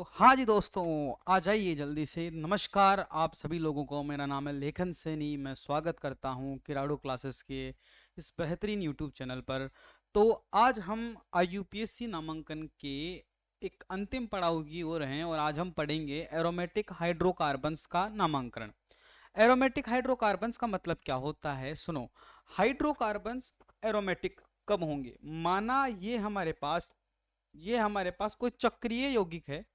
तो हाँ जी दोस्तों, आ जाइए जल्दी से। नमस्कार आप सभी लोगों को, मेरा नाम है लेखन सैनी। मैं स्वागत करता हूँ किराड़ू क्लासेस के इस बेहतरीन यूट्यूब चैनल पर। तो आज हम IUPSC नामांकन के एक अंतिम पड़ाव की ओर हैं और आज हम पढ़ेंगे एरोमेटिक हाइड्रोकार्बन्स का नामांकन। एरोमेटिक हाइड्रोकार्बन्स का मतलब क्या होता है, सुनो। हाइड्रोकार्बन्स एरोमेटिक कब होंगे? माना ये हमारे पास कोई चक्रीय यौगिक है,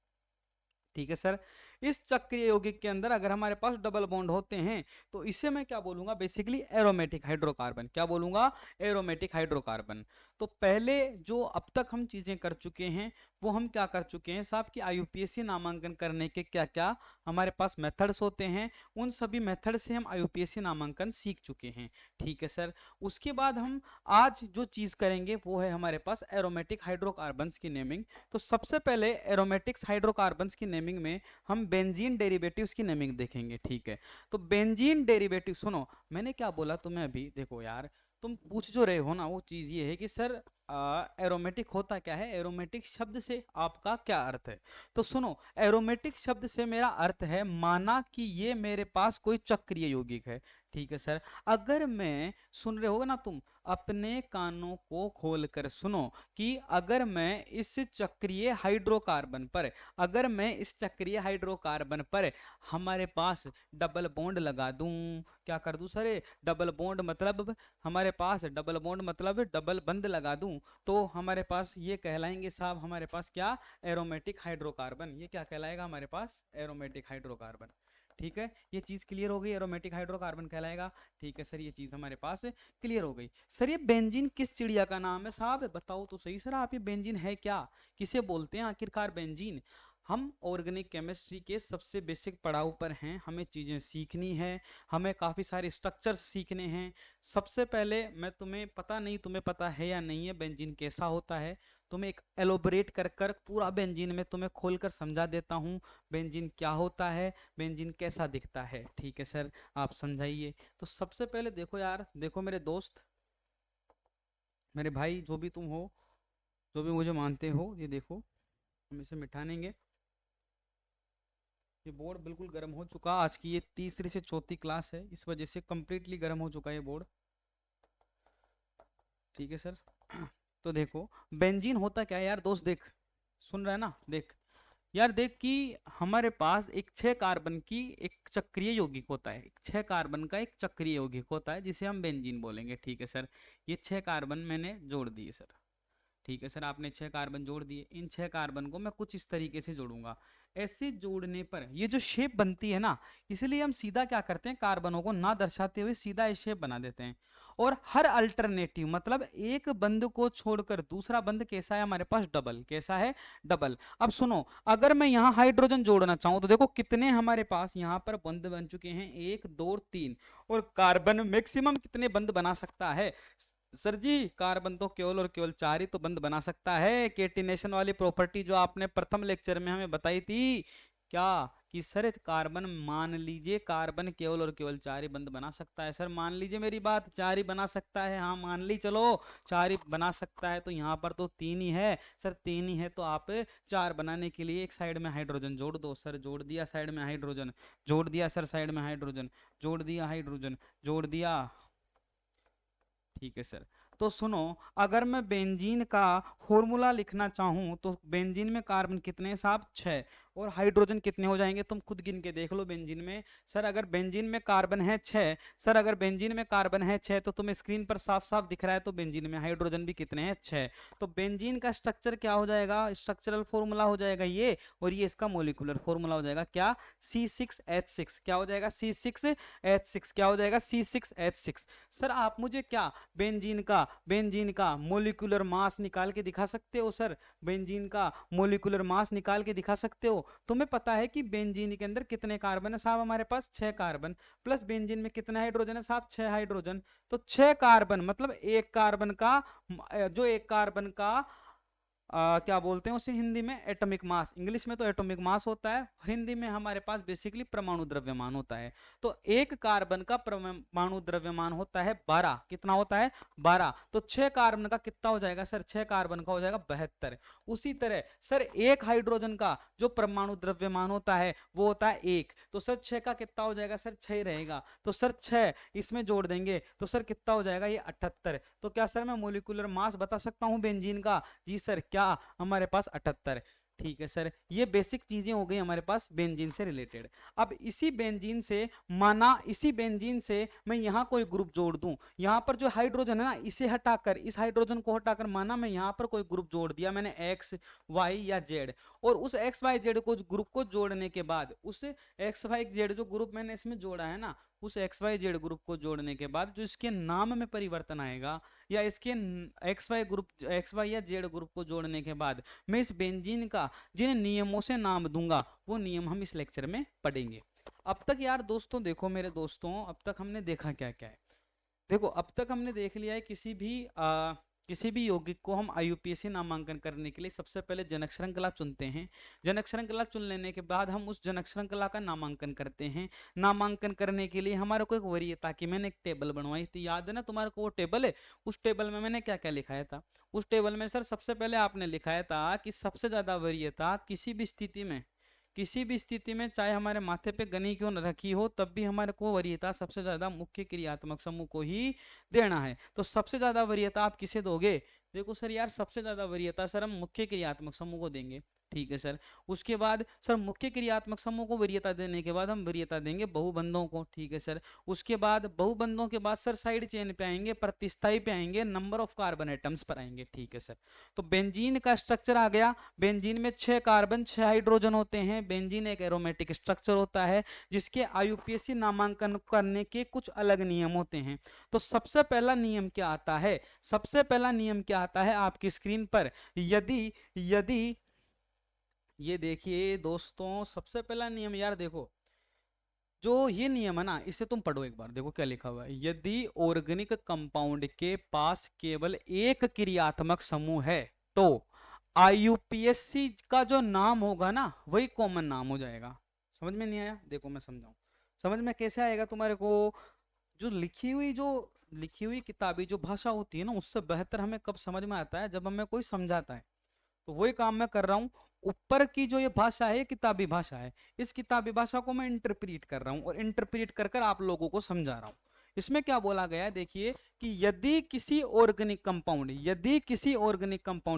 ठीक है सर। इस चक्रीय यौगिक के अंदर अगर हमारे पास डबल बॉन्ड होते हैं तो इसे मैं क्या बोलूंगा? Basically aromatic hydrocarbon. क्या बोलूंगा? Aromatic hydrocarbon. तो पहले जो अब तक हम चीजें कर चुके हैं वो हम क्या कर चुके हैं साहब कि IUPSC नामांकन करने के क्या क्या हमारे पास मेथड्स होते हैं, उन सभी मेथड से हम IUPSC नामांकन सीख चुके हैं, ठीक है सर। उसके बाद हम आज जो चीज करेंगे वो है हमारे पास एरोमेटिक हाइड्रोकार्बन्स की नेमिंग। तो सबसे पहले एरोमेटिक्स हाइड्रोकार्बन्स की नेमिंग में हम बेंजीन डेरिवेटिव्स की नेमिंग देखेंगे, ठीक है। तो बेंजीन डेरिवेटिव, सुनो मैंने क्या बोला तुम्हें अभी, देखो यार, तुम पूछ जो रहे हो ना वो चीज ये है कि सर एरोमेटिक होता क्या है, एरोमेटिक शब्द से आपका क्या अर्थ है? तो सुनो, एरोमेटिक शब्द से मेरा अर्थ है, माना कि ये मेरे पास कोई चक्रीय यौगिक है, ठीक है सर। अगर मैं, सुन रहे हो ना तुम, अपने कानों को खोलकर सुनो, कि अगर मैं इस चक्रीय हाइड्रोकार्बन पर हमारे पास डबल बॉन्ड लगा दूं, क्या कर दूं सर? डबल बॉन्ड मतलब हमारे पास डबल बॉन्ड मतलब डबल बंद लगा दूं, तो हमारे पास ये कहलाएंगे साहब, हमारे पास क्या? Aromatic hydrocarbon. ये क्या कहलाएगा हमारे पास? एरोमेटिक हाइड्रोकार्बन, ठीक है। ये चीज क्लियर हो गई, एरोमेटिक हाइड्रोकार्बन कहलाएगा, ठीक है सर। ये चीज हमारे पास क्लियर हो गई। सर ये बेंजीन किस चिड़िया का नाम है साहब? बताओ तो सही सर आप, ये बेंजीन है क्या? किसे बोलते हैं आखिरकार बेंजीन? हम ऑर्गेनिक केमिस्ट्री के सबसे बेसिक पड़ाव पर हैं, हमें चीज़ें सीखनी है, हमें काफ़ी सारे स्ट्रक्चर्स सीखने हैं। सबसे पहले मैं तुम्हें, पता नहीं तुम्हें पता है या नहीं है बेंजीन कैसा होता है, तुम्हें एक एलोबरेट कर कर पूरा बेंजीन में तुम्हें खोलकर समझा देता हूँ। बेंजीन क्या होता है, बेंजीन कैसा दिखता है, ठीक है सर, आप समझाइए। तो सबसे पहले देखो यार, देखो मेरे दोस्त, मेरे भाई, जो भी तुम हो, जो भी मुझे मानते हो, ये देखो, हम इसे मिटानेंगे। ये बोर्ड बिल्कुल गर्म हो चुका, आज की ये तीसरी से चौथी क्लास है, इस वजह से कंप्लीटली गर्म हो चुका है ये बोर्ड, ठीक है सर। तो देखो, बेंजीन होता क्या है यार दोस्त, देख, सुन रहा है ना, देख यार, देख कि हमारे पास एक 6 कार्बन की एक चक्रीय यौगिक होता है, एक 6 कार्बन का एक चक्रीय यौगिक होता है जिसे हम बेंजीन बोलेंगे, ठीक है सर। ये 6 कार्बन मैंने जोड़ दिए सर, ठीक है सर, आपने 6 कार्बन जोड़ दिए। इन 6 कार्बन को मैं कुछ इस तरीके से जोड़ूंगा। ऐसे जोड़ने पर ये जो शेप बनती है ना, इसलिए हम सीधा क्या करते हैं, कार्बनों को ना दर्शाते हुए सीधा ये शेप बना देते हैं। और हर अल्टरनेटिव मतलब एक बंद को छोड़कर दूसरा बंद कैसा है हमारे पास? डबल। कैसा है? डबल। अब सुनो, अगर मैं यहाँ हाइड्रोजन जोड़ना चाहूं तो देखो कितने हमारे पास यहाँ पर बंद बन चुके हैं, 1 2 3। और कार्बन मैक्सिमम कितने बंद बना सकता है सर जी? कार्बन तो केवल और केवल 4 ही तो बंद बना सकता है। केटिनेशन वाली प्रॉपर्टी जो आपने प्रथम लेक्चर में हमें बताई थी, क्या कि सर कार्बन, मान लीजिए कार्बन केवल और केवल 4 ही बंद बना सकता है। सर मान लीजिए मेरी बात, 4 ही बना सकता है, हाँ मान ली, चलो 4 ही बना सकता है। तो यहाँ पर तो 3 ही है सर, 3 ही है, तो आप 4 बनाने के लिए एक साइड में हाइड्रोजन जोड़ दो सर। जोड़ दिया साइड में हाइड्रोजन, जोड़ दिया सर साइड में हाइड्रोजन, जोड़ दिया हाइड्रोजन, जोड़ दिया, ठीक है सर। तो सुनो, अगर मैं बेंजीन का फॉर्मूला लिखना चाहूं तो बेंजीन में कार्बन कितने हैं साहब? 6। और हाइड्रोजन कितने हो जाएंगे? तुम खुद गिन के देख लो बेंजीन में। सर अगर बेंजीन में कार्बन है 6, सर अगर बेंजीन में कार्बन है 6 तो तुम्हें स्क्रीन पर साफ साफ दिख रहा है, तो बेंजीन में हाइड्रोजन भी कितने हैं? 6। तो बेंजीन का स्ट्रक्चर क्या हो जाएगा? स्ट्रक्चरल फॉर्मूला हो जाएगा ये, और ये इसका मोलिकुलर फॉर्मूला हो जाएगा क्या? C6H6। क्या हो जाएगा? C6H6। क्या हो जाएगा? C6H6। सर आप मुझे क्या बेंजीन का मोलिकुलर मास निकाल के दिखा सकते हो सर? बेंजीन का मोलिकुलर मास निकाल के दिखा सकते हो? तुम्हें पता है कि बेंजीन के अंदर कितने कार्बन है साहब? हमारे पास 6 कार्बन, प्लस बेंजीन में कितना हाइड्रोजन है साहब? 6 हाइड्रोजन। तो 6 कार्बन मतलब एक कार्बन का, जो एक कार्बन का क्या बोलते हैं उसे हिंदी में, एटॉमिक मास। इंग्लिश में तो एटॉमिक मास होता है, हिंदी में हमारे पास बेसिकली परमाणु द्रव्यमान होता है। तो एक कार्बन का परमाणु द्रव्यमान होता है 12। कितना होता है? 12। तो 6 कार्बन का कितना हो जाएगा सर? 6 कार्बन का हो जाएगा 72। उसी तरह सर एक हाइड्रोजन का जो परमाणु द्रव्यमान होता है वो होता है 1। तो सर 6 का कितना हो जाएगा सर? 6 रहेगा। तो सर 6 इसमें जोड़ देंगे तो सर कितना हो जाएगा? ये 78। तो क्या सर मैं मोलिकुलर मास बता सकता हूं बेंजीन का? जी सर, क्या हमारे पास 78। ठीक है सर, ये बेसिक चीजें हो गई हमारे पास बेंजीन से रिलेटेड। अब इसी बेंजीन से, माना इसी बेंजीन से मैं यहाँ कोई ग्रुप जोड़ दूं, यहाँ पर जो हाइड्रोजन है ना इसे हटाकर, इस हाइड्रोजन को हटाकर माना मैं यहाँ पर कोई ग्रुप जोड़ दिया मैंने एक्स वाई या जेड, और उस एक्स वाई जेड को ग्रुप को जोड़ने के बाद, उस एक्स वाई जेड जो ग्रुप मैंने इसमें जोड़ा है ना, उस एक्स वाई जेड ग्रुप को जोड़ने के बाद जो इसके नाम में परिवर्तन आएगा, या इसके X Y group, X Y या जेड ग्रुप को जोड़ने के बाद मैं इस बेंजीन का जिन नियमों से नाम दूंगा वो नियम हम इस लेक्चर में पढ़ेंगे। अब तक यार दोस्तों देखो मेरे दोस्तों, अब तक हमने देखा क्या क्या है। देखो अब तक हमने देख लिया है किसी भी यौगिक को हम आईयूपीएसी नामांकन करने के लिए सबसे पहले जनक श्रृंखला चुनते हैं। जनक श्रृंखला चुन लेने के बाद हम उस जनक श्रृंखला का नामांकन करते हैं। नामांकन करने के लिए हमारे को एक वरीयता की मैंने एक टेबल बनवाई थी, याद है ना तुम्हारे को वो टेबल है? उस टेबल में मैंने क्या क्या लिखाया था? उस टेबल में सर सबसे पहले आपने लिखाया था कि सबसे ज्यादा वरीयता किसी भी स्थिति में चाहे हमारे माथे पे गनी क्यों न रखी हो तब भी हमारे को वरीयता सबसे ज्यादा मुख्य क्रियात्मक समूह को ही देना है। तो सबसे ज्यादा वरीयता आप किसे दोगे? देखो सर यार, सबसे ज्यादा वरीयता सर हम मुख्य क्रियात्मक समूह को देंगे। ठीक है सर। उसके बाद सर मुख्य क्रियात्मक समूह को वरीयता देने के बाद हम वरीयता देंगे बहुबंधों को। ठीक है सर। उसके बाद बहुबंधों के बाद सर साइड चेन पे आएंगे, प्रतिस्थाई पे आएंगे, नंबर ऑफ कार्बन एटम्स पर आएंगे। ठीक है सर। तो बेंजीन का स्ट्रक्चर आ गया। बेंजीन में 6 कार्बन 6 हाइड्रोजन होते हैं। बेंजीन एक एरोमेटिक स्ट्रक्चर होता है जिसके आईयूपीएसी नामांकन करने के कुछ अलग नियम होते हैं। तो सबसे पहला नियम क्या आता है? सबसे पहला नियम क्या आता है आपकी स्क्रीन पर? यदि यदि ये देखिए दोस्तों, सबसे पहला नियम यार देखो, जो ये नियम है ना इसे तुम पढ़ो एक बार, देखो क्या लिखा हुआ है। यदि ऑर्गेनिक कंपाउंड के पास केवल एक क्रियात्मक समूह है तो आईयूपीएसी का जो नाम होगा ना वही कॉमन नाम हो जाएगा। समझ में नहीं आया? देखो मैं समझाऊं। समझ में कैसे आएगा तुम्हारे को? जो लिखी हुई किताबी जो भाषा होती है ना उससे बेहतर हमें कब समझ में आता है? जब हमें कोई समझाता है। तो वही काम मैं कर रहा हूँ। ऊपर की जो ये भाषा है, किताबी भाषा है, इस किताबी भाषा को मैं इंटरप्रेट कर रहा हूँ और इंटरप्रेट कर कर आप लोगों को समझा रहा हूँ। इसमें क्या बोला गया है देखिए, कि यदि किसी ऑर्गेनिक कंपाउंड,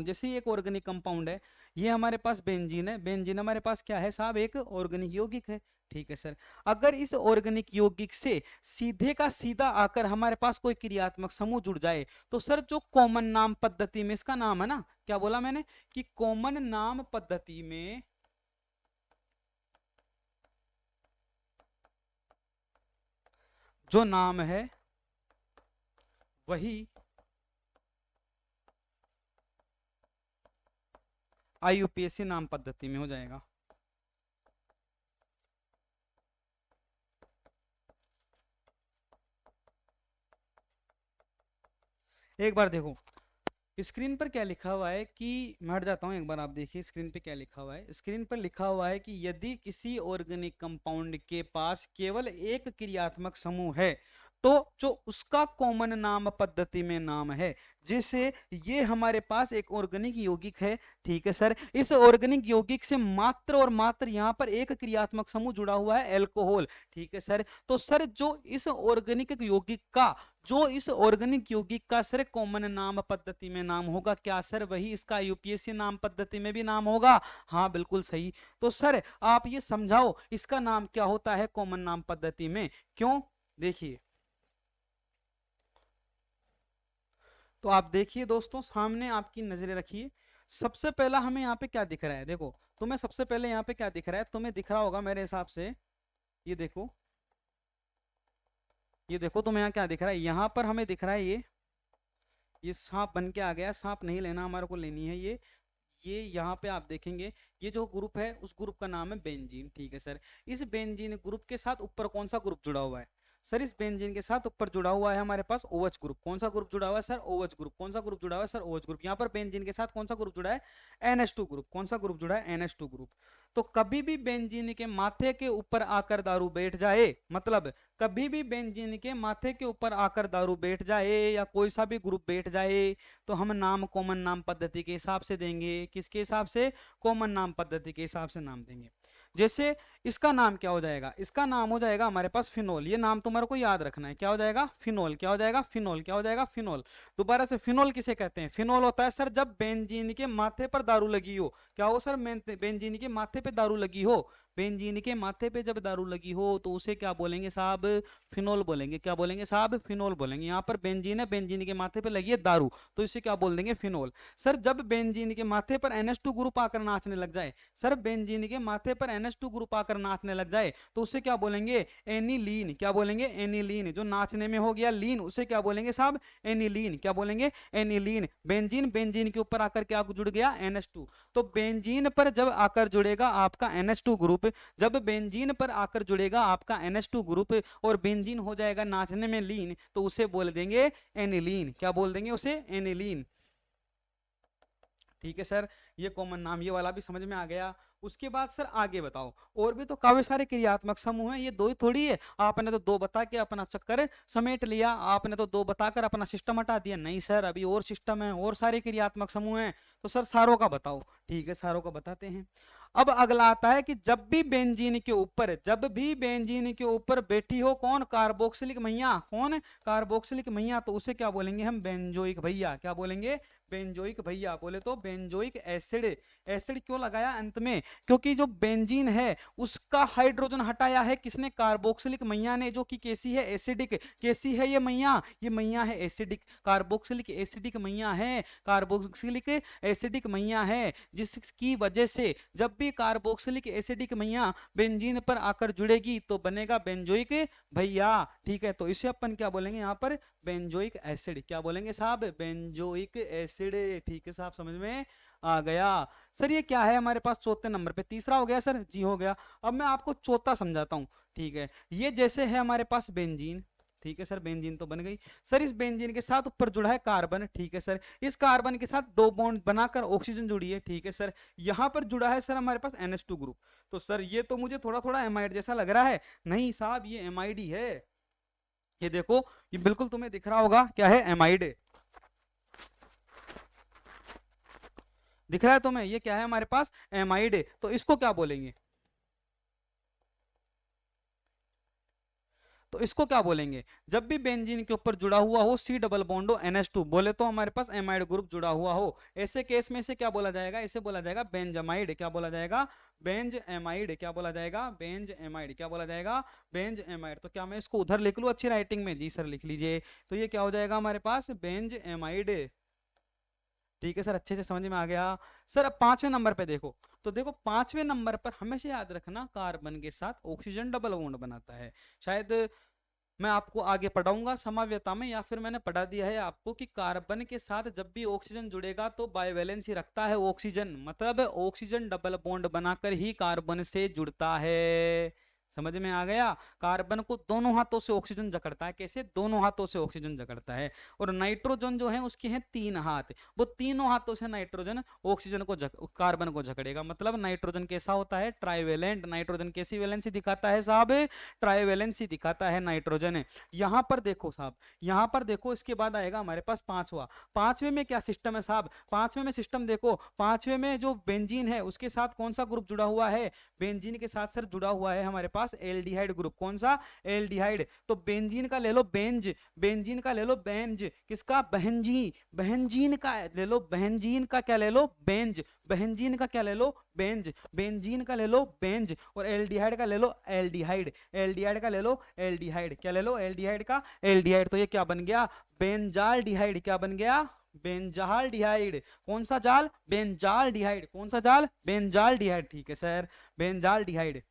जैसे एक ऑर्गेनिक कंपाउंड है, ये हमारे पास बेंजीन है। बेंजीन हमारे पास क्या है साहब? एक ऑर्गेनिक यौगिक है। ठीक है सर। अगर इस ऑर्गेनिक यौगिक से सीधे का सीधा आकर हमारे पास कोई क्रियात्मक समूह जुड़ जाए तो सर जो कॉमन नाम पद्धति में इसका नाम है ना, क्या बोला मैंने? कि कॉमन नाम पद्धति में जो नाम है वही आईयूपीएसी नाम पद्धति में हो जाएगा। एक बार देखो स्क्रीन पर क्या लिखा हुआ है, कि मैं हट जाता हूं, एक बार आप देखिए स्क्रीन पे क्या लिखा हुआ है। स्क्रीन पर लिखा हुआ है कि यदि किसी ऑर्गेनिक कंपाउंड के पास केवल एक क्रियात्मक समूह है तो जो उसका कॉमन नाम पद्धति में नाम है। जैसे ये हमारे पास एक ऑर्गेनिक यौगिक है। ठीक है सर। इस ऑर्गेनिक यौगिक से मात्र और मात्र यहाँ पर एक क्रियात्मक समूह जुड़ा हुआ है, एल्कोहल। ठीक है सर। तो सर जो इस ऑर्गेनिक यौगिक का सर कॉमन नाम पद्धति में नाम होगा, क्या सर वही इसका यूपीएससी नाम पद्धति में भी नाम होगा? हाँ बिल्कुल सही। तो सर आप ये समझाओ इसका नाम क्या होता है कॉमन नाम पद्धति में? क्यों? देखिए, तो आप देखिए दोस्तों, सामने आपकी नजरें रखिए। सबसे पहला हमें यहाँ पे क्या दिख रहा है? देखो तुम्हें सबसे पहले यहाँ पे क्या दिख रहा है? तुम्हें दिख रहा होगा मेरे हिसाब से, ये देखो, ये देखो तुम्हें यहाँ क्या दिख रहा है? यहाँ पर हमें दिख रहा है ये सांप बन के आ गया। सांप नहीं लेना हमारे को, लेनी है ये यहाँ पे आप देखेंगे ये जो ग्रुप है उस ग्रुप का नाम है बेंजीन। ठीक है सर। इस बेंजीन ग्रुप के साथ ऊपर कौन सा ग्रुप जुड़ा हुआ है? सर इस बेंजीन के साथ ऊपर जुड़ा हुआ है हमारे पास OH ग्रुप। कौन सा ग्रुप जुड़ा हुआ है सर? OH group. कौन सा ग्रुप जुड़ा हुआ है सर? OH group. यहाँ पर बेंजीन के साथ कौन सा ग्रुप जुड़ा है? NH2 group. कौन सा ग्रुप जुड़ा है? NH2 group. तो कभी भी बेंजीन के माथे के ऊपर आकर दारू बैठ जाए, मतलब कभी भी बेंजीन के माथे के ऊपर आकर दारू बैठ जाए या कोई सा भी ग्रुप बैठ जाए, तो हम नाम कॉमन नाम पद्धति के हिसाब से देंगे। किसके हिसाब से? कॉमन नाम पद्धति के हिसाब से नाम देंगे। जैसे इसका नाम क्या हो जाएगा? इसका नाम हो जाएगा हमारे पास फिनोल। ये नाम तुम्हारे को याद रखना है। क्या हो जाएगा? फिनोल। क्या हो जाएगा? फिनोल। क्या हो जाएगा? फिनोल। दोबारा से, फिनोल किसे कहते हैं? फिनोल होता है सर जब बेंजीन के माथे पर दारू लगी हो। क्या हो सर? बेंजीन के माथे पे दारू लगी हो। बेंजीन के माथे पे जब दारू लगी हो तो उसे क्या बोलेंगे साहब? फिनोल बोलेंगे। क्या बोलेंगे साहब? फिनोल बोलेंगे। यहाँ पर बेंजीन है, बेंजीन के माथे पे लगी है दारू, तो इसे क्या बोल देंगे? फिनोल। सर जब बेंजीन के माथे पर NH2 ग्रुप आकर नाचने लग जाए, सर बेंजीन के माथे पर NH2 ग्रुप आकर नाचने लग जाए, तो उसे क्या बोलेंगे? एनिलीन। क्या बोलेंगे? एनिलीन। जो नाचने में हो गया लीन, उसे क्या बोलेंगे साहब? एनिलीन। क्या बोलेंगे? एनिलीन। बेंजीन, बेंजीन के ऊपर आकर क्या जुड़ गया? NH2। तो बेंजीन पर जब आकर जुड़ेगा आपका NH2 ग्रुप, जब बेंजीन पर आकर जुड़ेगा आपका NH2 ग्रुप और बेंजीन हो जाएगा नाचने में लीन, तो उसे बोल देंगे एनिलीन। क्या बोल देंगे उसे? एनिलीन। ठीक है सर, ये कॉमन नाम, ये वाला भी समझ में आ गया। उसके बाद सर आगे बताओ, और भी तो काफी सारे क्रियात्मक समूह हैं, ये दो ही थोड़ी है। आपने तो दो बता के अपना चक्कर समेट लिया, आपने तो दो बताकर अपना सिस्टम हटा दिया। नहीं सर, अभी और सिस्टम है, और सारे क्रियात्मक समूह हैं। तो सर सारों का बताओ। ठीक है, सारों का बताते हैं। अब अगला आता है कि जब भी बेंजीन के ऊपर, जब भी बेंजीन के ऊपर बैठी हो कौन? कार्बोक्सिलिक मैया। कौन? कार्बोक्सिलिक मैया। तो उसे क्या बोलेंगे हम? बेंजोइक भैया। क्या बोलेंगे? बेंजोइक भैया। बोले तो बेंजोइक एसिड। एसिड क्यों लगाया अंत में? क्योंकि जो बेंजीन है उसका हाइड्रोजन हटाया है किसने? कार्बोक्सिलिक मैया ने, जो कि कैसी है? एसिडिक। कैसी है ये मैया? ये मैया है एसिडिक। कार्बोक्सिलिक एसिडिक मैया है, कार्बोक्सिलिक एसिडिक मैया है, जिसकी वजह से जब भी कार्बोक्सिलिक एसिडिक मैया बेंजीन पर आकर जुड़ेगी तो बनेगा बेंजोइक भैया। ठीक है, तो इसे अपन क्या बोलेंगे यहाँ पर? Benzoic acid. क्या बोलेंगे साहब? Benzoic acid. ठीक है साहब, समझ में आ गया। सर ये क्या है हमारे पास? चौथे नंबर पे तीसरा हो गया सर जी, हो गया। अब मैं आपको चौथा समझाता हूं। ठीक है, ये जैसे है हमारे पास बेंजीन। ठीक है सर, बेंजीन तो बन गई। सर इस बेंजीन के साथ ऊपर जुड़ा है कार्बन। ठीक है सर, इस कार्बन के साथ दो बॉन्ड बनाकर ऑक्सीजन जुड़ी है। ठीक है सर, यहां पर जुड़ा है सर हमारे पास NH2 ग्रुप। तो सर ये तो मुझे थोड़ा थोड़ा एमाइड जैसा लग रहा है। नहीं साहब, ये एमाइड ही है। ये देखो, ये बिल्कुल तुम्हें दिख रहा होगा क्या है? एमाइड। दिख रहा है तुम्हें? ये क्या है हमारे पास? एमाइड। तो इसको क्या बोलेंगे? तो इसको क्या बोलेंगे? जब भी बेंजीन के ऊपर जुड़ा हुआ हो C डबल बॉन्ड हो NH2, बोले तो हमारे पास एमाइड ग्रुप जुड़ा हुआ हो, ऐसे केस में इसे क्या बोला जाएगा? इसे बोला जाएगा बेंजामाइड। क्या बोला जाएगा? Benz amide. क्या बोला जाएगा? Benz amide. क्या बोला जाएगा? Benz amide. तो क्या मैं इसको उधर लिख लूं अच्छी राइटिंग में? जी सर लिख लीजिए। तो ये क्या हो जाएगा हमारे पास? Benz amide. ठीक है सर, अच्छे से समझ में आ गया। सर अब पांचवें नंबर पे देखो, तो देखो पांचवें नंबर पर हमेशा याद रखना कार्बन के साथ ऑक्सीजन डबल बॉन्ड बनाता है। शायद मैं आपको आगे पढ़ाऊंगा समाव्यता में, या फिर मैंने पढ़ा दिया है आपको कि कार्बन के साथ जब भी ऑक्सीजन जुड़ेगा तो बाइवेलेंसी रखता है ऑक्सीजन, मतलब ऑक्सीजन डबल बॉन्ड बनाकर ही कार्बन से जुड़ता है। समझ में आ गया? कार्बन को दोनों हाथों से ऑक्सीजन जकड़ता है। कैसे? दोनों हाथों से ऑक्सीजन जकड़ता है। और नाइट्रोजन जो है उसके हैं तीन हाथ, वो तीनों हाथों से नाइट्रोजन ऑक्सीजन को कार्बन को जकड़ेगा। मतलब नाइट्रोजन कैसा होता है? ट्राइवेलेंट। नाइट्रोजन कैसी वैलेंसी दिखाता है साहब? ट्राइवेलेंसी दिखाता है नाइट्रोजन। यहां पर देखो साहब, यहां पर देखो, इसके बाद आएगा हमारे पास पांचवा। पांचवे में क्या सिस्टम है साहब? पांचवे में सिस्टम देखो, पांचवे में जो बेंजीन है उसके साथ कौन सा ग्रुप जुड़ा हुआ है? बेंजीन के साथ सर जुड़ा हुआ है हमारे पास एल्डिहाइड ग्रुप। कौन सा? एल्डिहाइड। तो बेंजीन का ले लो बेंज, बेंजीन का ले लो बेंज, किसका? बहनजी। बहनजीन का ले लो, बहनजीन का क्या ले लो? बेंज। बहनजीन का क्या ले लो? बेंज। बेंजीन का ले लो बेंज। और एल्डिहाइड का ले लो एल्डिहाइड। एल्डिहाइड का ले लो एल्डिहाइड। क्या ले लो? एल्डिहाइड का एल्डिहाइड। तो ये क्या बन गया? बेंजाल डिहाइड। क्या बन गया? बेंजाल डिहाइड। कौन सा जाल? बेंजाल डिहाइड। कौन सा जाल? बेंजाल डिहाइड। ठीक है सर, बेंजाल डिहाइड।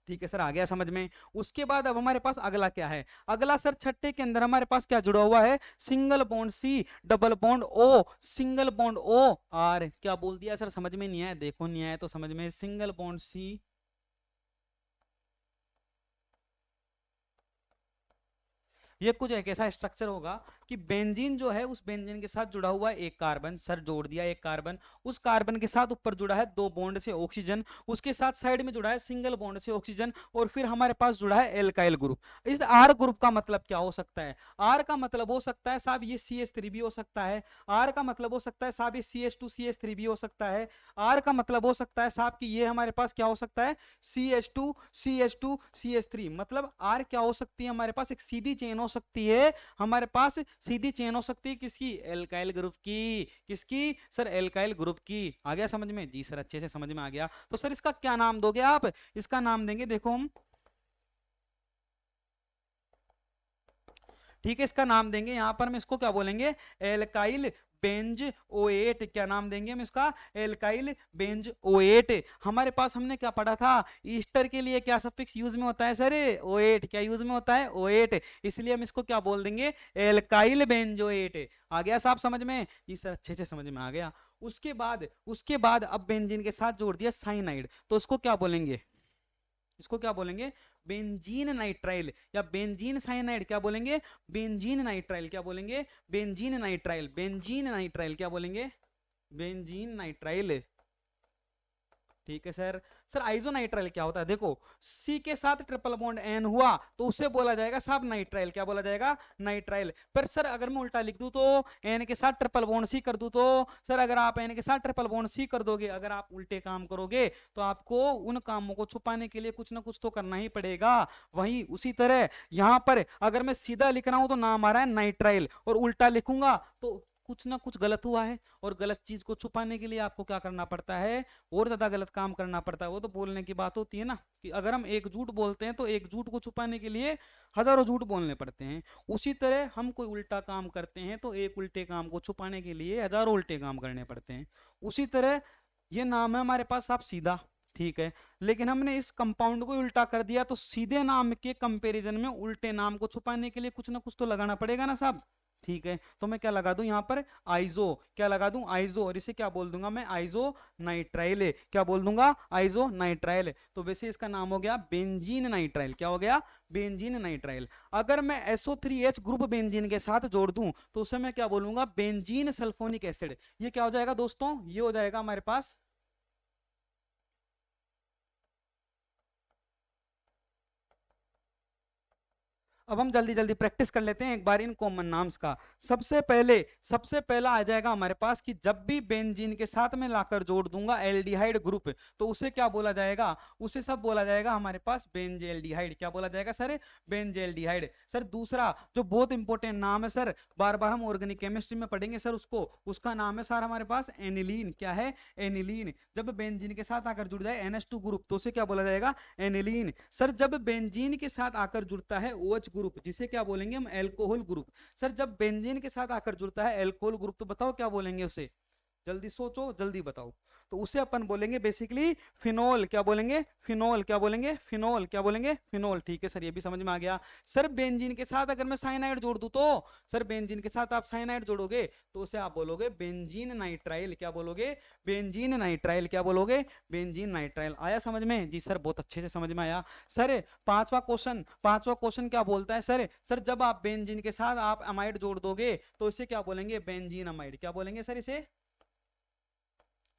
ठीक है सर, आ गया समझ में। उसके बाद अब हमारे पास अगला क्या है? अगला सर छठे के अंदर हमारे पास क्या जुड़ा हुआ है? Single bond C double bond O, single bond OR। क्या बोल दिया सर? समझ में नहीं आया? देखो नहीं आया तो समझ में, सिंगल बॉन्ड C ये कुछ एक ऐसा स्ट्रक्चर होगा कि बेंजीन जो है उस बेंजीन के साथ जुड़ा हुआ है एक कार्बन, सर जोड़ दिया एक कार्बन, उस कार्बन के साथ ऊपर जुड़ा है दो बॉन्ड से ऑक्सीजन, उसके साथ साइड में जुड़ा है सिंगल बॉन्ड से ऑक्सीजन, और फिर हमारे पास जुड़ा है एल्काइल ग्रुप। इस आर ग्रुप का मतलब क्या हो सकता है? आर का मतलब हो सकता है साहब ये CH3 भी हो सकता है, आर का मतलब हो सकता है साहब ये CH2CH3 भी हो सकता है, आर का मतलब हो सकता है साहब कि ये हमारे पास क्या हो सकता है CH2CH2CH3। मतलब आर क्या हो सकती है हमारे पास? एक सीधी चेन हो सकती है हमारे पास, सीधी चेन हो सकती है किसकी? एल्काइल ग्रुप की। किसकी सर? एल्काइल ग्रुप की। आ गया समझ में? जी सर अच्छे से समझ में आ गया। तो सर इसका क्या नाम दोगे आप? इसका नाम देंगे, देखो हम, ठीक है, इसका नाम देंगे यहां पर हम इसको क्या बोलेंगे? Alkyl Benz ओएट। क्या नाम देंगे हम इसका? Alkyl Benz ओएट। हमारे पास हमने क्या पढ़ा था? ईस्टर के लिए क्या सफिक्स यूज में होता है सर? ओएट। क्या यूज में होता है? ओएट। इसलिए हम इसको क्या बोल देंगे? Alkyl benzoate. आ गया साहब समझ में? जी सर अच्छे से समझ में आ गया। उसके बाद अब बेंजीन के साथ जोड़ दिया साइनाइड, तो उसको क्या बोलेंगे? इसको क्या बोलेंगे? बेंजीन नाइट्राइल या बेंजीन साइनाइड। क्या बोलेंगे? Benzene nitrile. क्या बोलेंगे? Benzene nitrile. बेंजीन नाइट्राइल क्या बोलेंगे? Benzene nitrile. ठीक है सर। सर आइसोनाइट्राइल क्या होता है? देखो, सी के साथ ट्रिपल बॉन्ड एन हुआ तो उससे बोला जाएगा साहब नाइट्राइल। क्या बोला जाएगा? नाइट्राइल। पर सर अगर मैं उल्टा लिख दूं तो एन के साथ ट्रिपल बॉन्ड सी कर दूं तो सर, अगर आप एन के साथ ट्रिपल बॉन्ड सी कर दोगे, अगर आप उल्टे काम करोगे तो आपको उन कामों को छुपाने के लिए कुछ ना कुछ तो करना ही पड़ेगा। वहीं उसी तरह यहां पर अगर मैं सीधा लिख रहा हूं तो नाम आ रहा है नाइट्राइल, और उल्टा लिखूंगा तो कुछ ना कुछ गलत हुआ है, और गलत चीज को छुपाने के लिए आपको क्या करना पड़ता है? और ज्यादा गलत काम करना पड़ता है। वो तो बोलने की बात होती है ना, कि अगर हम एक झूठ बोलते हैं तो एक झूठ को छुपाने के लिए हजारों झूठ बोलने पड़ते हैं। उसी तरह हम कोई उल्टा काम करते हैं तो एक उल्टे काम को छुपाने के लिए हजारों उल्टे काम करने पड़ते हैं। उसी तरह ये नाम है हमारे पास साहब सीधा, ठीक है, लेकिन हमने इस कंपाउंड को उल्टा कर दिया, तो सीधे नाम के कंपैरिजन में उल्टे नाम को छुपाने के लिए कुछ ना कुछ तो लगाना पड़ेगा ना साहब। ठीक है, तो मैं क्या लगा दूं यहाँ पर? आइजो। क्या लगा दूं? आइजो। और इसे क्या बोल दूंगा मैं? आइजो नाइट्राइल। क्या बोल दूंगा? आइजो नाइट्राइल। तो वैसे इसका नाम हो गया बेंजीन नाइट्राइल। क्या हो गया? Benzene nitrile. अगर मैं SO3H ग्रुप बेंजीन के साथ जोड़ दूं तो उसे मैं क्या बोलूंगा? Benzene sulphonic acid. ये क्या हो जाएगा दोस्तों? ये हो जाएगा हमारे पास, अब हम जल्दी जल्दी प्रैक्टिस कर लेते हैं एक बार इन कॉमन नाम्स का। सबसे पहला आ जाएगा हमारे पास कि जब भी बेंजीन के साथ में लाकर जोड़ दूंगा एल्डिहाइड ग्रुप, तो उसे क्या बोला जाएगा? उसे सब बोला जाएगा हमारे पास बेंजेल्डिहाइड। क्या बोला जाएगा सर? बेंजेल्डिहाइड। सर दूसरा जो बहुत इंपॉर्टेंट नाम है सर, बार बार हम ऑर्गेनिक केमिस्ट्री में पढ़ेंगे सर उसको, उसका नाम है सर हमारे पास एनिलीन। क्या है? एनिलीन। जब बेंजीन के साथ आकर जुड़ जाए NH2 ग्रुप तो उसे क्या बोला जाएगा? एनिलीन। सर जब बेंजीन के साथ आकर जुड़ता है OH ग्रुप, जिसे क्या बोलेंगे हम? Alcohol group. सर जब बेंजीन के साथ आकर जुड़ता है एल्कोहल ग्रुप तो बताओ क्या बोलेंगे उसे? जल्दी सोचो, जल्दी बताओ। तो उसे अपन बोलेंगे बेसिकली फिनोल। क्या बोलेंगे? फिनोल। क्या बोलेंगे? फिनोल। क्या बोलेंगे? फिनोल। ठीक है सर, ये भी समझ में आ गया। सर बेंजीन के साथ अगर मैं साइनाइड जोड़ दूं तो, सर बेंजीन के साथ आप साइनाइड जोड़ोगे तो उसे आप बोलोगे बेंजीन नाइट्राइल। क्या बोलोगे? Benzene nitrile. क्या बोलोगे? Benzene nitrile. आया समझ में? जी सर बहुत अच्छे से समझ में आया। सर पांचवा क्वेश्चन क्या बोलता है सर? सर जब आप बेंजीन के साथ आप अमाइड जोड़ दोगे तो इसे क्या बोलेंगे? Benzene amide. क्या बोलेंगे सर इसे?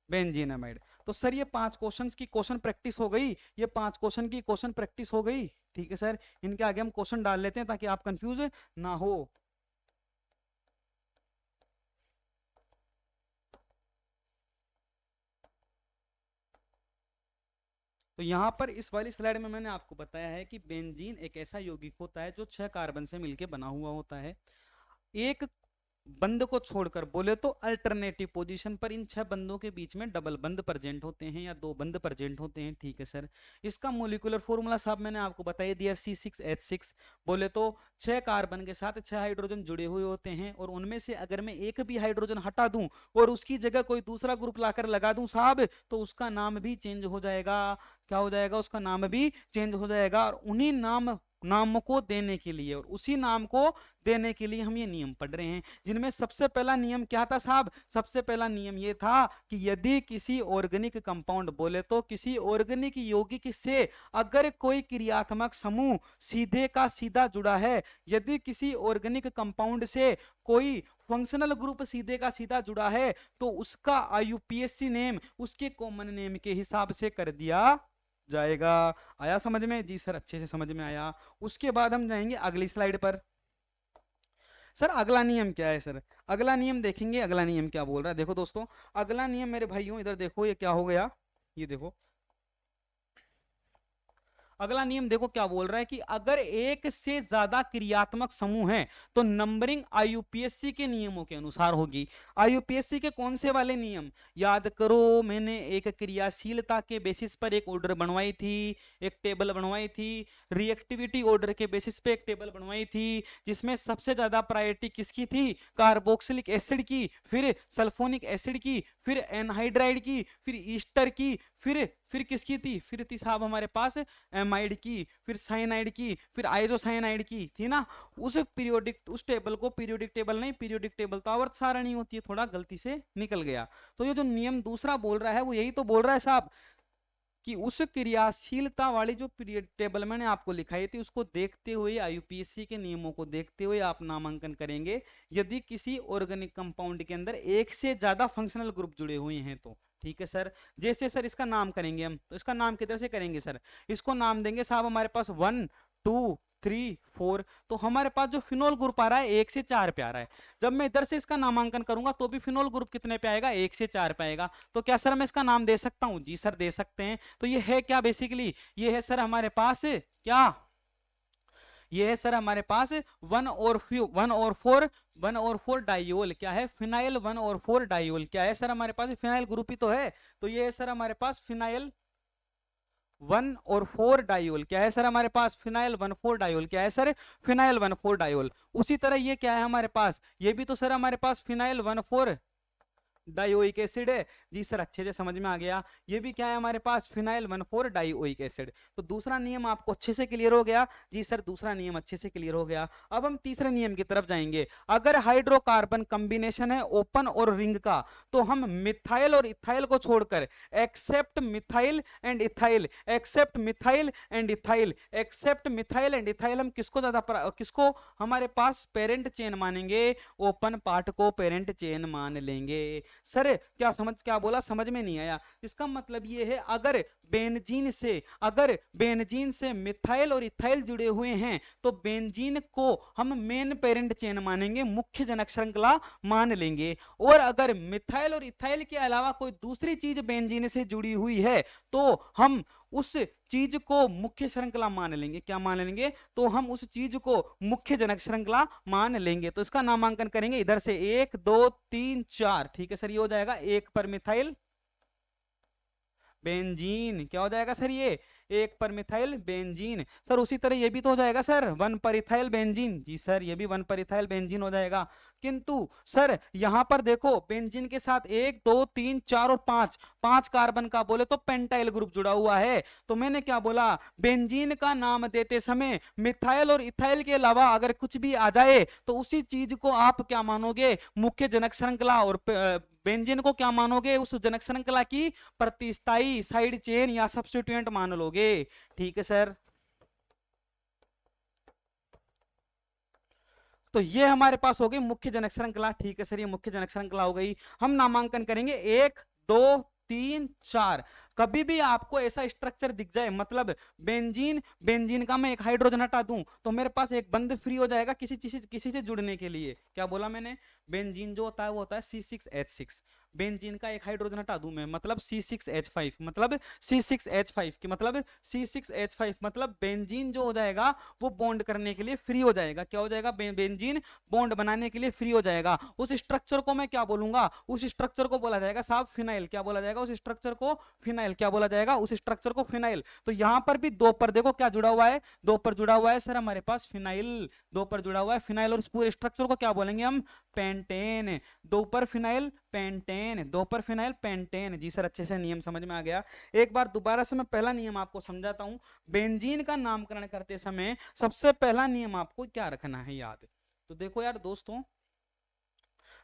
बेंजीनामाइड। तो सर ये 5 क्वेश्चंस की क्वेश्चन प्रैक्टिस हो गई, ये 5 क्वेश्चन की क्वेश्चन प्रैक्टिस हो गई। ठीक है सर, इनके आगे हम क्वेश्चन डाल लेते हैं ताकि आप कंफ्यूज ना हो। तो यहाँ पर इस वाली स्लाइड में मैंने आपको बताया है कि बेंजीन एक ऐसा यौगिक होता है जो 6 कार्बन से मिलकर बना हुआ होता है। एक बंद को छोड़कर बोले तो अल्टरनेटिव पोजीशन पर इन 6 बंदों के बीच में डबल बंद प्रेजेंट होते हैं या 2 बंद प्रेजेंट होते हैं। ठीक है सर, इसका मोलिकुलर फॉर्मूला साहब मैंने आपको बता दिया C6H6। बोले तो 6 कार्बन के साथ 6 हाइड्रोजन जुड़े हुए होते हैं, और उनमें से अगर मैं एक भी हाइड्रोजन हटा दूं और उसकी जगह कोई दूसरा ग्रुप लाकर लगा दूं साहब, तो उसका नाम भी चेंज हो जाएगा। क्या हो जाएगा? उसका नाम भी चेंज हो जाएगा। और उन्हीं नाम नाम को देने के लिए, और उसी नाम को देने के लिए हम ये नियम पढ़ रहे हैं, जिनमें सबसे पहला नियम क्या था साहब? सबसे पहला नियम ये था कि यदि किसी ऑर्गेनिक कंपाउंड, बोले तो किसी ऑर्गेनिक यौगिक से अगर कोई क्रियात्मक समूह सीधे का सीधा जुड़ा है, यदि किसी ऑर्गेनिक कंपाउंड से कोई फंक्शनल ग्रुप सीधे का सीधा जुड़ा है, तो उसका आईयूपीएसी नेम उसके कॉमन नेम के हिसाब से कर दिया जाएगा। आया समझ में? जी सर, अच्छे से समझ में आया। उसके बाद हम जाएंगे अगली स्लाइड पर। सर अगला नियम क्या है? सर अगला नियम देखेंगे, अगला नियम क्या बोल रहा है। देखो दोस्तों, अगला नियम मेरे भाइयों इधर देखो, ये क्या हो गया, ये देखो अगला नियम देखो क्या बोल रहा है कि अगर एक से ज्यादा क्रियात्मक समूह हैं तो नंबरिंग आईयूपीएससी के नियमों के अनुसार होगी। आईयूपीएससी के कौन से वाले नियम याद करो? मैंने एक क्रियाशीलता के बेसिस पर एक ऑर्डर बनवाई थी, एक टेबल बनवाई थी, रिएक्टिविटी ऑर्डर के बेसिस पे एक टेबल बनवाई थी, जिसमें सबसे ज्यादा प्रायोरिटी किसकी थी? कार्बोक्सिलिक एसिड की, फिर सल्फोनिक एसिड की, फिर एनहाइड्राइड की, फिर ईस्टर की, फिर किसकी थी? फिर थी साहब हमारे पास एमाइड की, फिर साइनाइड की, फिर आइसोसाइनाइड की थी ना। उस पीरियोडिक, उस टेबल को पीरियोडिक टेबल नहीं, पीरियोडिक टेबल तो आवर्त सारणी होती है, थोड़ा गलती से निकल गया। तो ये जो नियम दूसरा बोल रहा है वो यही तो बोल रहा है साहब कि उस क्रियाशीलता वाली जो पीरियड टेबल मैंने आपको लिखाई थी उसको देखते हुए, आईयूपीएससी के नियमों को देखते हुए आप नामांकन करेंगे यदि किसी ऑर्गेनिक कंपाउंड के अंदर एक से ज्यादा फंक्शनल ग्रुप जुड़े हुए हैं तो। ठीक है सर। जैसे सर इसका नाम करेंगे हम, तो इसका नाम किधर से करेंगे सर? इसको नाम देंगे साहब हमारे पास 1 2 3 4। तो हमारे पास जो फिनोल ग्रुप आ रहा है 1 से 4 पे आ रहा है। जब मैं इधर से इसका नामांकन करूंगा तो भी फिनोल ग्रुप कितने पे आएगा? 1 से 4 पे आएगा। तो क्या सर मैं इसका नाम दे सकता हूं? जी सर दे सकते हैं। तो ये है क्या बेसिकली? ये है सर हमारे पास क्या? ये है सर हमारे पास 1 और 4 डाइओल। क्या है? फिनाइल 1 और 4 डाइओल। क्या है सर हमारे पास? फिनाइल ग्रुप ही तो है। तो ये है सर हमारे पास फिनाइल 1 और 4 डाइओल। क्या है सर हमारे पास? Phenyl 1 4 diol. क्या है सर? Phenyl 1 4 diol. उसी तरह ये क्या है हमारे पास? ये भी तो सर हमारे पास फिनाइल 1 4 डाइओइक एसिड है। जी सर अच्छे से समझ में आ गया। ये भी क्या है हमारे पास? Phenyl 1 4 dioic acid. तो दूसरा नियम आपको अच्छे से क्लियर हो गया? जी सर दूसरा नियम अच्छे से क्लियर हो गया। अब हम तीसरे नियम की तरफ जाएंगे। अगर हाइड्रोकार्बन कॉम्बिनेशन है ओपन और रिंग का, तो हम मिथाइल और इथाइल को छोड़कर except methyl and ethyl, except methyl and ethyl, except methyl and ethyl, हम किसको ज्यादा किसको हमारे पास पेरेंट चेन मानेंगे? ओपन पार्ट को पेरेंट चेन मान लेंगे। सर क्या बोला? समझ में नहीं आया। इसका मतलब ये है अगर बेंजीन से मिथाइल और इथाइल जुड़े हुए हैं तो बेंजीन को हम मेन पेरेंट चेन मानेंगे, मुख्य जनक श्रृंखला मान लेंगे। और अगर मिथाइल और इथाइल के अलावा कोई दूसरी चीज बेंजीन से जुड़ी हुई है तो हम उस चीज को मुख्य श्रृंखला मान लेंगे। क्या मान लेंगे? तो हम उस चीज को मुख्य जनक श्रृंखला मान लेंगे। तो इसका नामांकन करेंगे इधर से 1 2 3 4। ठीक है सर, ये हो जाएगा 1 पर मिथाइल बेंजीन। क्या हो जाएगा सर? ये 1 पर मिथाइल बेंजीन। सर उसी तरह ये भी तो हो जाएगा सर 1 पर इथाइल बेंजीन। जी सर ये भी 1 पर इथाइल बेंजीन हो जाएगा। किंतु सर यहां पर देखो बेंजीन के साथ 1 2 3 4 और 5 कार्बन का बोले तो पेंटाइल ग्रुप जुड़ा हुआ है। तो मैंने क्या बोला? बेंजीन का नाम देते समय मिथाइल और इथाइल के अलावा अगर कुछ भी आ जाए तो उसी चीज को आप क्या मानोगे? मुख्य जनक श्रृंखला। और बेंजीन को क्या मानोगे? उस जनक श्रृंखला की प्रतिस्थाई साइड चेन या सब्स्टिट्यूएंट मान लोगे। ठीक है सर। तो ये हमारे पास हो गई मुख्य जनक श्रृंखला। ठीक है सर, ये मुख्य जनक श्रृंखला हो गई। हम नामांकन करेंगे 1 2 3 4। कभी भी आपको ऐसा स्ट्रक्चर दिख जाए, मतलब बेंजीन का मैं एक हाइड्रोजन हटा दूं तो मेरे पास एक बंद फ्री हो जाएगा किसी से जुड़ने के लिए। क्या बोला मैंने? बेंजीन जो होता है वो होता है C6H6। बेंजीन का एक हाइड्रोजन हटा दूं मैं, मतलब C6H5, मतलब C6H5 की मतलब C6H5 मतलब बेंजीन जो हो जाएगा वो बॉन्ड करने के लिए फ्री हो जाएगा। क्या हो जाएगा? बेंजीन बॉन्ड बनाने के लिए फ्री हो जाएगा। उस स्ट्रक्चर को मैं क्या बोलूंगा? उस स्ट्रक्चर को बोला जाएगा साहब फिनाइल। क्या बोला जाएगा? उस स्ट्रक्चर को फिनाइल। क्या बोला जाएगा? उस स्ट्रक्चर को फिनाइल। तो यहां पर भी 2 पर देखो क्या जुड़ा हुआ है? 2 पर जुड़ा हुआ है सर हमारे पास फिनाइल। 2 पर जुड़ा हुआ है फिनाइल। और इस पूरे स्ट्रक्चर को क्या बोलेंगे हम? पेंटेन, दोपर फिनाइल पेंटेन, दोपर फिनाइल पेंटेन। जी सर, अच्छे से नियम समझ में आ गया। एक बार दोबारा से मैं पहला नियम आपको समझाता हूं। बेंजीन का नामकरण करते समय सबसे पहला नियम आपको क्या रखना है याद। तो देखो यार दोस्तों,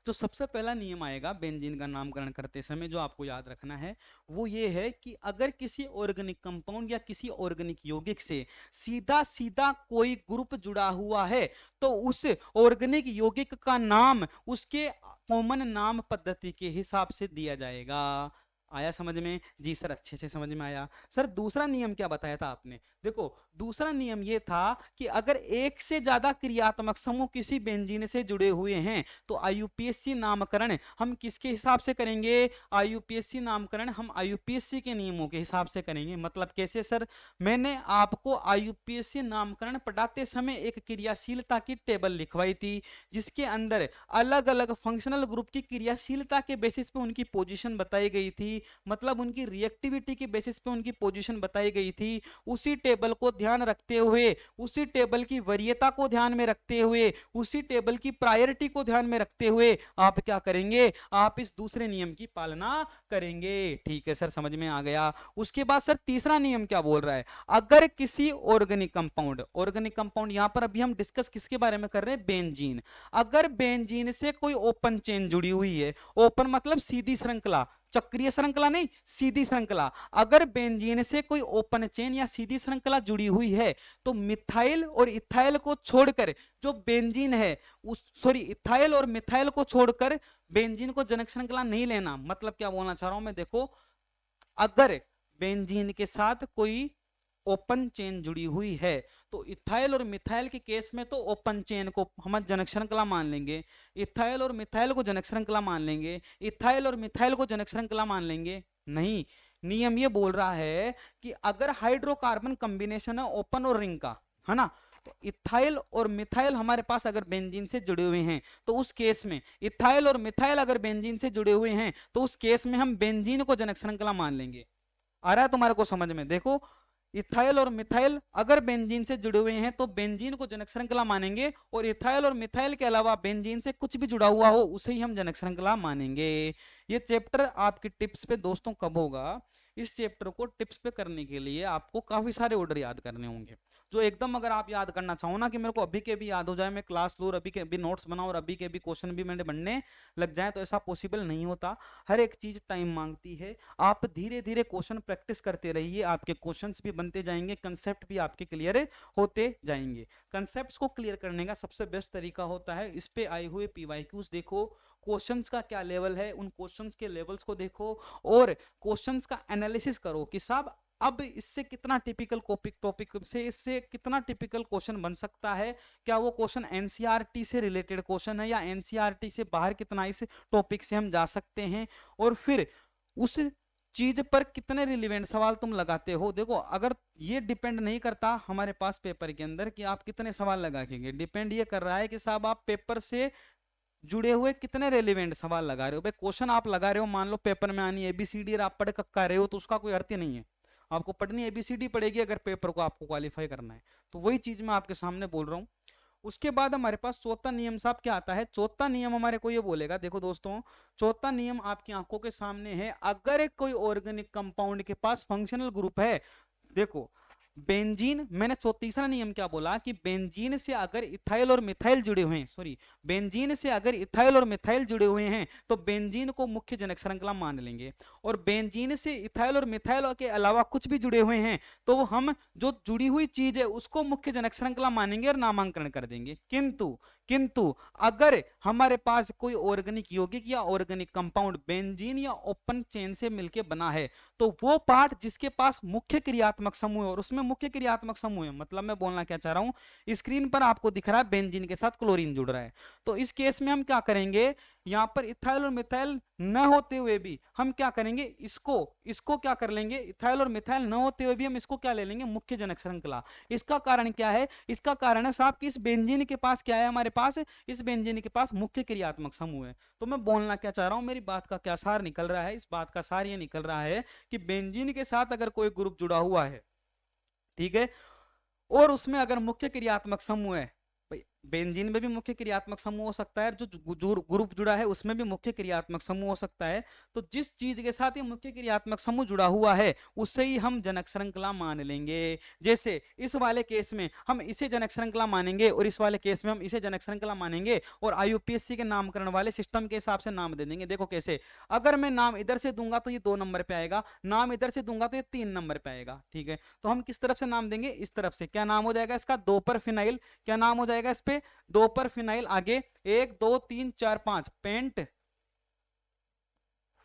तो सबसे पहला नियम आएगा बेंजीन का नामकरण करते समय जो आपको याद रखना है, वो ये है कि अगर किसी ऑर्गेनिक कंपाउंड या किसी ऑर्गेनिक यौगिक से सीधा सीधा कोई ग्रुप जुड़ा हुआ है तो उस ऑर्गेनिक यौगिक का नाम उसके कॉमन नाम पद्धति के हिसाब से दिया जाएगा। आया समझ में? जी सर, अच्छे से समझ में आया। सर दूसरा नियम क्या बताया था आपने? देखो दूसरा नियम ये था कि अगर एक से ज्यादा क्रियात्मक समूह किसी बेंजीन से जुड़े हुए हैं तो आईयूपीएसी नामकरण हम किसके हिसाब से करेंगे? आईयूपीएसी नामकरण हम आईयूपीएसी के नियमों के हिसाब से करेंगे। मतलब कैसे सर? मैंने आपको आईयूपीएसी नामकरण पढ़ाते समय एक क्रियाशीलता की टेबल लिखवाई थी जिसके अंदर अलग अलग फंक्शनल ग्रुप की क्रियाशीलता के बेसिस पे उनकी पोजीशन बताई गई थी, मतलब उनकी रिएक्टिविटी के बेसिस पे उनकी पोजीशन बताई गई थी। उसी टेबल को ध्यान रखते हुए, उसी टेबल की वरीयता को ध्यान में रखते हुए, उसी टेबल की प्रायोरिटी को ध्यान में रखते हुए आप क्या करेंगे? आप इस दूसरे नियम की पालना करेंगे। ठीक है सर, समझ में आ गया। उसके बाद सर तीसरा नियम क्या बोल रहा है? अगर किसी ऑर्गेनिक कंपाउंड यहां पर अभी हम डिस्कस किसके बारे में कर रहे हैं? बेंजीन। अगर बेंजीन से कोई ओपन चेन जुड़ी हुई है, ओपन मतलब सीधी श्रृंखला, चक्रीय श्रृंखला नहीं, सीधी श्रृंखला। अगर बेंजीन से कोई ओपन चेन या सीधी श्रृंखला जुड़ी हुई है तो मिथाइल और इथाइल को छोड़कर जो बेंजीन है उस इथाइल और मिथाइल को छोड़कर बेंजीन को जनक श्रृंखला नहीं लेना। मतलब क्या बोलना चाह रहा हूं मैं, देखो अगर बेंजीन के साथ कोई ओपन चेन जुड़ी हुई है तो इथाइल और मिथाइल के केस में तो ओपन चेन को हम जनक श्रृंखला मान लेंगे, इथाइल और मिथाइल को जनक श्रृंखला मान लेंगे, इथाइल और मिथाइल को जनक श्रृंखला मान लेंगे। नहीं, नियम ये बोल रहा है कि अगर हाइड्रोकार्बन कॉम्बिनेशन है ओपन और रिंग का, है ना, तो इथाइल और मिथाइल हमारे पास अगर बेंजीन से जुड़े हुए हैं तो उस केस में इथाइल और मिथाइल अगर बेंजीन से जुड़े हुए हैं तो उस केस में हम बेंजीन को जनक श्रृंखला मान लेंगे। आ रहा है तुम्हारे को समझ में? देखो इथाइल और मिथाइल अगर बेंजीन से जुड़े हुए हैं तो बेंजीन को जनक श्रृंखला मानेंगे और इथाइल और मिथाइल के अलावा बेंजीन से कुछ भी जुड़ा हुआ हो उसे ही हम जनक श्रृंखला मानेंगे। ये चैप्टर आपके टिप्स पे दोस्तों कब होगा? इस चैप्टर को टिप्स पे करने के लिए आपको काफी सारे ऑर्डर याद करने होंगे जो एकदम अगर आप याद करना चाहो ना कि मेरे को अभी के भी याद हो जाए, मैं क्लास लूँ और अभी के भी नोट्स बनाऊं और अभी के भी क्वेश्चन भी मेरे बनने लग जाए, तो ऐसा पॉसिबल नहीं होता। हर एक चीज टाइम मांगती है। आप धीरे धीरे क्वेश्चन प्रैक्टिस करते रहिए, आपके क्वेश्चंस भी बनते जाएंगे, कंसेप्ट भी आपके क्लियर होते जाएंगे। कंसेप्ट को क्लियर करने का सबसे बेस्ट तरीका होता है इस पे आए हुए पीवाईक्यूज देखो, क्वेश्चंस का क्या लेवल है उन क्वेश्चंस के लेवल्स को देखो और क्वेश्चंस का एनालिसिस करो कि साहब अब इससे कितना टिपिकल टॉपिक से इससे कितना टिपिकल क्वेश्चन बन सकता है, क्या वो क्वेश्चन एनसीईआरटी से रिलेटेड क्वेश्चन है या एनसीईआरटी से बाहर कितना इस टॉपिक से हम जा सकते हैं, और फिर उस चीज पर कितने रिलेवेंट सवाल तुम लगाते हो। देखो अगर ये डिपेंड नहीं करता हमारे पास पेपर के अंदर कि आप कितने सवाल लगाएंगे, डिपेंड ये कर रहा है कि साहब आप पेपर से जुड़े हुए कितने रेलिवेंट सवाल लगा रहे हो। भाई क्वेश्चन आप लगा रहे हो, मान लो पेपर में आनी एबीसीडी और आप पढ़ कक्का रहे हो तो उसका कोई अर्थ ही नहीं है। आपको पढ़नी एबीसीडी पड़ेगी अगर पेपर को आपको क्वालिफाई करना है। तो वही चीज मैं आपके सामने बोल रहा हूँ। उसके बाद हमारे पास चौथा नियम साहब क्या आता है? चौथा नियम हमारे को ये बोलेगा, देखो दोस्तों चौथा नियम आपकी आंखों के सामने है। अगर कोई ऑर्गेनिक कंपाउंड के पास फंक्शनल ग्रुप है, देखो बेंजीन, मैंने तीसरा नियम क्या बोला कि बेंजीन से अगर इथाइल और मिथाइल जुड़े हुए हैं, बेंजीन से अगर इथाइल और मिथाइल जुड़े हुए हैं तो बेंजीन को मुख्य जनक श्रृंखला मान लेंगे, और बेंजीन से इथाइल और मिथाइल के अलावा कुछ भी जुड़े हुए हैं तो हम जो जुड़ी हुई चीज है उसको मुख्य जनक श्रृंखला मानेंगे और नामांकन कर देंगे। किंतु अगर हमारे पास कोई ऑर्गेनिक यौगिक या ऑर्गेनिक कंपाउंड बेंजीन या ओपन चेन से मिलकर बना है तो वो पार्ट जिसके पास मुख्य क्रियात्मक समूह है, और उसमें मुख्य क्रियात्मक समूह है मतलब मैं बोलना क्या चाह रहा हूं, स्क्रीन पर आपको दिख रहा है बेंजीन के साथ क्लोरीन जुड़ रहा है, तो इस केस में हम क्या करेंगे, यहां पर इथाइल और मिथाइल न होते हुए भी हम क्या करेंगे, इसको क्या कर लेंगे, इथाइल और मिथाइल न होते हुए भी हम इसको क्या ले लेंगे, मुख्य जनक श्रृंखला। इसका कारण क्या है? इसका कारण है साहब कि इस बेंजीन के पास क्या है, हमारे पास इस बेंजीन के पास मुख्य क्रियात्मक समूह है। तो मैं बोलना क्या चाह रहा हूं, मेरी बात का क्या सार निकल रहा है? इस बात का सार ये निकल रहा है कि बेंजीन के साथ अगर कोई ग्रुप जुड़ा हुआ है, ठीक है, और उसमें अगर मुख्य क्रियात्मक समूह है, बेंजीन में भी मुख्य क्रियात्मक समूह हो सकता है, जो ग्रुप जुड़ा है उसमें भी मुख्य क्रियात्मक समूह हो सकता है। तो जिस चीज के साथ ये मुख्य क्रियात्मक समूह जुड़ा हुआ है उससे ही हम जनक श्रृंखला मान लेंगे। जैसे इस वाले केस में हम इसे जनक श्रृंखला मानेंगे और इस वाले केस में हम इसे जनक श्रृंखला मानेंगे, और आईयूपीएससी के नामकरण वाले सिस्टम के हिसाब से नाम दे देंगे। देखो कैसे, अगर मैं नाम इधर से दूंगा तो ये 2 नंबर पे आएगा, नाम इधर से दूंगा तो ये 3 नंबर पे आएगा। ठीक है, तो हम किस तरफ से नाम देंगे, इस तरफ से। क्या नाम हो जाएगा इसका, 2 पर फिनाइल। क्या नाम हो जाएगा इस पे, 2 पर फिनाइल। आगे 1 2 3 4 5 पेंट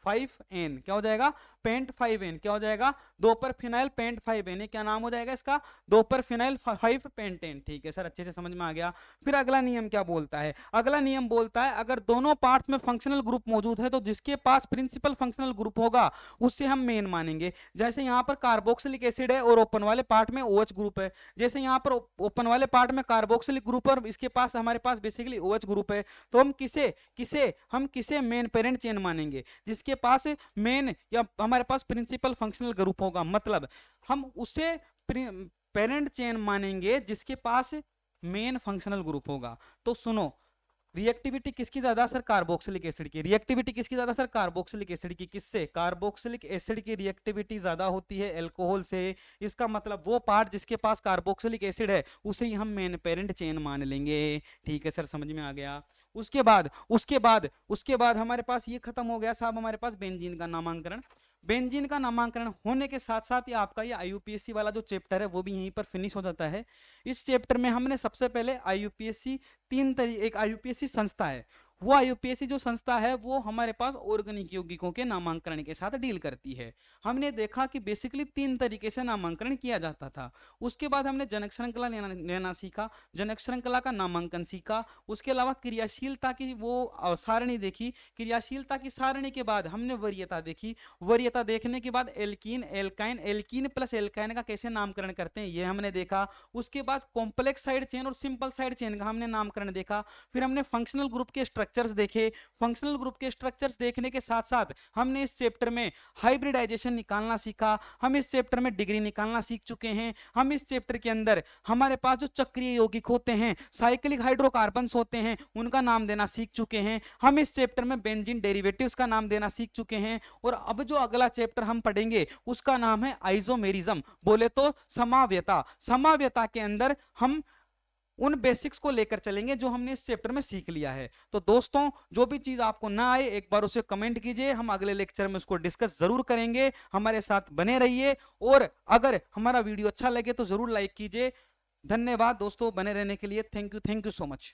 5N, क्या हो जाएगा, पेंट 5N। क्या हो जाएगा, 2 पर फिनाइल पेंट 5N, क्या नाम हो जाएगा इसका, 2 पर फिनाइल 5 पेंट N। ठीक है सर, अच्छे से समझ में आ गया। फिर अगला नियम क्या बोलता है, अगला नियम बोलता है अगर दोनों पार्ट्स में फंक्शनल ग्रुप मौजूद है तो जिसके पास प्रिंसिपल फंक्शनल ग्रुप होगा उससे हम मेन मानेंगे। जैसे यहाँ पर कार्बोक्सिलिक एसिड है और ओपन वाले पार्ट में OH ग्रुप है, जैसे यहाँ पर ओपन वाले पार्ट में कार्बोक्सिलिक ग्रुप और इसके पास हमारे पास बेसिकली OH ग्रुप है, तो हम किसे मेन पेरेंट चेन मानेंगे, जिसके पास मेन या हमारे पास प्रिंसिपल फंक्शनल ग्रुप होगा। मतलब हम उसे पेरेंट चेन मानेंगे जिसके पास मेन फंक्शनल ग्रुप होगा। तो सुनो, रिएक्टिविटी किसकी ज्यादा, सर कार्बोक्सिलिक एसिड की। रिएक्टिविटी किसकी ज्यादा, सर कार्बोक्सिलिक एसिड की। किससे, कार्बोक्सिलिक एसिड की रिएक्टिविटी ज्यादा होती है अल्कोहल से। इसका मतलब वो पार्ट जिसके पास कार्बोक्सिलिक एसिड है उसे ही हम मेन पेरेंट चेन मान लेंगे। ठीक है सर, समझ में आ गया। उसके बाद हमारे पास ये खत्म हो गया साहब, हमारे पास बेंजीन का नामांकन। बेंजीन का नामांकन होने के साथ साथ ही आपका ये आईयूपीएससी वाला जो चैप्टर है वो भी यहीं पर फिनिश हो जाता है। इस चैप्टर में हमने सबसे पहले आईयूपीएससी एक आईयूपीएससी संस्था है, वो आईयूपीएससी जो संस्था है वो हमारे पास ऑर्गेनिक यौगिकों के नामांकन के साथ डील करती है। हमने देखा कि बेसिकली 3 तरीके से नामांकन किया जाता था। उसके बाद हमने जनक श्रृंखला लेना सीखा, जनक श्रृंखला का नामांकन सीखा। उसके अलावा क्रियाशीलता की वो सारणी देखी, क्रियाशीलता की सारणी के बाद हमने वरीयता देखी, वरीयता देखने के बाद alkene alkyne, alkene plus alkyne का कैसे नामकरण करते हैं ये हमने देखा। उसके बाद कॉम्प्लेक्स साइड चेन और सिंपल साइड चेन का हमने नामकरण देखा। फिर हमने फंक्शनल ग्रुप के स्ट्रक्चर्स देखे। फंक्शनल ग्रुप के स्ट्रक्चर्स देखने के साथ साथ हमने इस चैप्टर में हाइब्रिडाइजेशन निकालना सीखा। हम इस चैप्टर में डिग्री निकालना सीख चुके हैं। हम इस चैप्टर के अंदर हमारे पास जो चक्रीय यौगिक होते हैं, साइक्लिक हाइड्रोकार्बन्स होते हैं, उनका नाम देना सीख चुके हैं। हम इस चैप्टर में बेंजीन डेरिवेटिव्स का नाम देना सीख चुके हैं। और अब जो अगला चैप्टर हम पढ़ेंगे उसका नाम है आइसोमेरिज्म, बोले तो समाव्यता। समाव्यता के अंदर हम उन बेसिक्स को लेकर चलेंगे जो हमने इस चैप्टर में सीख लिया है। तो दोस्तों, जो भी चीज आपको ना आए एक बार उसे कमेंट कीजिए, हम अगले लेक्चर में उसको डिस्कस जरूर करेंगे। हमारे साथ बने रहिए, और अगर हमारा वीडियो अच्छा लगे तो जरूर लाइक कीजिए। धन्यवाद दोस्तों बने रहने के लिए। Thank you so much.